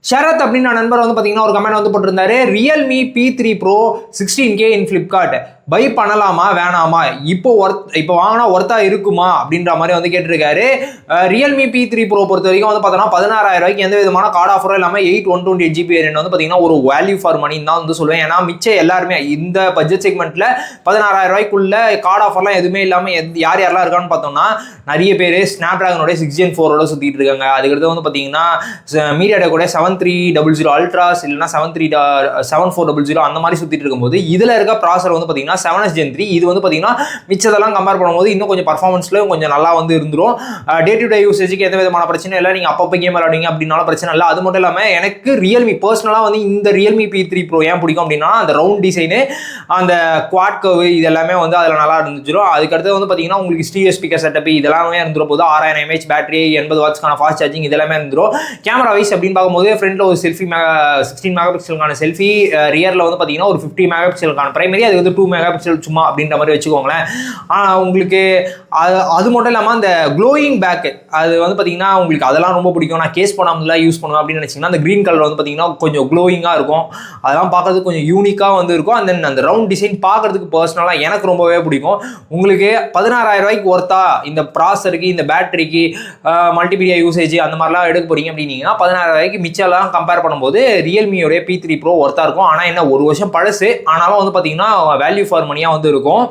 ஷரத் அப்படின்னு நண்பர் வந்து பார்த்தீங்கன்னா ஒரு கமெண்ட் வந்து போட்டிருந்தாரு, ரியல்மி P3 Pro 16K இன் ஃப்ளிப்கார்ட் பை பண்ணலாமா வேணாமா, இப்போ வாங்கினா ஒர்த்தா இருக்குமா அப்படின்ற மாதிரி வந்து கேட்டிருக்காரு. ரியல்மி P3 Pro பொறுத்த வரைக்கும் வந்து பார்த்தோன்னா 16,000 ரூபாய்க்கு எந்த விதமான கார்டு ஆஃபரும் இல்லாமல் 128GB வேரியன்ட் வந்து பார்த்தீங்கன்னா ஒரு வேல்யூ ஃபார் மணி தான் வந்து சொல்லுவேன். ஏன்னா மிச்சம் எல்லாருமே இந்த பட்ஜெட் செக்மெண்ட்ல 16,000 ரூபாய்க்குள்ள கார்டு ஆஃபர்லாம் எதுவுமே இல்லாமல் யாரெல்லாம் இருக்கான்னு பார்த்தோம்னா நிறைய பேர் ஸ்னாப் டிராகனோட 6Gen 4ஓட சுற்றிட்டு இருக்காங்க. அதுக்கடுத்து வந்து பார்த்தீங்கன்னா மீடியாடெக் கூட 7300 அல்ட்ராஸ் இல்லைன்னா 7400 அந்த மாதிரி சுற்றிட்டு இருக்கும்போது இதில் இருக்க ப்ராசர் வந்து பார்த்தீங்கன்னா 7S Gen 3. இது வந்து பார்த்தீங்கன்னா மிச்சதெல்லாம் கம்பேர் பண்ணும்போது இன்னும் கொஞ்சம் பர்ஃபார்மன்ஸ்லையும் கொஞ்சம் நல்லா வந்து இருந்துரும். டே டு டே யூசேஜுக்கு எந்த விதமான பிரச்சனையும் இல்லை. நீங்கள் அப்பப்போ கேம் விளையாடுங்க அப்படின்னாலும் பிரச்சனை இல்லை. அது மட்டும் இல்லாமல் எனக்கு ரியல்மி பர்சனலாக வந்து இந்த ரியல்மி P3 Pro ஏன் பிடிக்கும் அப்படின்னா அந்த ரவுண்ட் டிசைனு, அந்த குவாட் கர்வு, இது எல்லாமே வந்து அதில் நல்லா இருந்துச்சிடும். அதுக்கடுத்து வந்து பார்த்தீங்கன்னா உங்களுக்கு ஸ்டீரியோ ஸ்பீக்கர் செட்டப் இதெல்லாமே இருந்துரும் போது 6000 mAh பேட்டரி, 80 வாட்ஸ்க்கான ஃபாஸ்ட் சார்ஜிங் இதெல்லாமே இருந்துரும். கேமரா வைஸ் அப்படின்னு பார்க்கும்போது ஃப்ரண்ட்டில் ஒரு செல்ஃபி 16 மெகா பிக்சலுக்கான செல்ஃபி, ரியரில் வந்து பார்த்தீங்கன்னா ஒரு 50 மெகா பிக்சலுக்கான பிரைமரி, அது வந்து 2 மெகா பிக்சல் சும்மா அப்படின்ற மாதிரி வச்சுக்கோங்களேன். உங்களுக்கு அது மட்டும் இல்லாமல் அந்த க்ளோயிங் பேக் அது வந்து பார்த்தீங்கன்னா உங்களுக்கு அதெல்லாம் ரொம்ப பிடிக்கும். நான் கேஸ் பண்ணாமலாம் யூஸ் பண்ணுவேன் அப்படின்னு நினச்சிங்கன்னா அந்த க்ரீன் கலர் வந்து பார்த்தீங்கன்னா கொஞ்சம் க்ளோயிங்காக இருக்கும். அதெல்லாம் பார்க்கறதுக்கு கொஞ்சம் யூனிக்காக வந்து இருக்கும். அந்த ரவுண்ட் டிசைன் பார்க்கறதுக்கு பர்சனலாக எனக்கு ரொம்பவே பிடிக்கும். உங்களுக்கு 16,000 ரூபாய்க்கு ஒர்த்தா இந்த ப்ராசருக்கு, இந்த பேட்டரிக்கு, மல்டிமீடியா யூசேஜ் அந்த மாதிரிலாம் எடுக்க போறீங்க அப்படின்னீங்கன்னா 16,000 ரூபாய்க்கு மிச்சம்லாம் கம்பேர் பண்ணும்போது ரியல்மியோடைய P3 Pro ஒர்த்தா இருக்கும். ஆனால் என்ன ஒரு வருஷம் பழசு, ஆனாலும் வந்து பார்த்தீங்கன்னா வேல்யூ ஃபார் மணியாக வந்து இருக்கும்.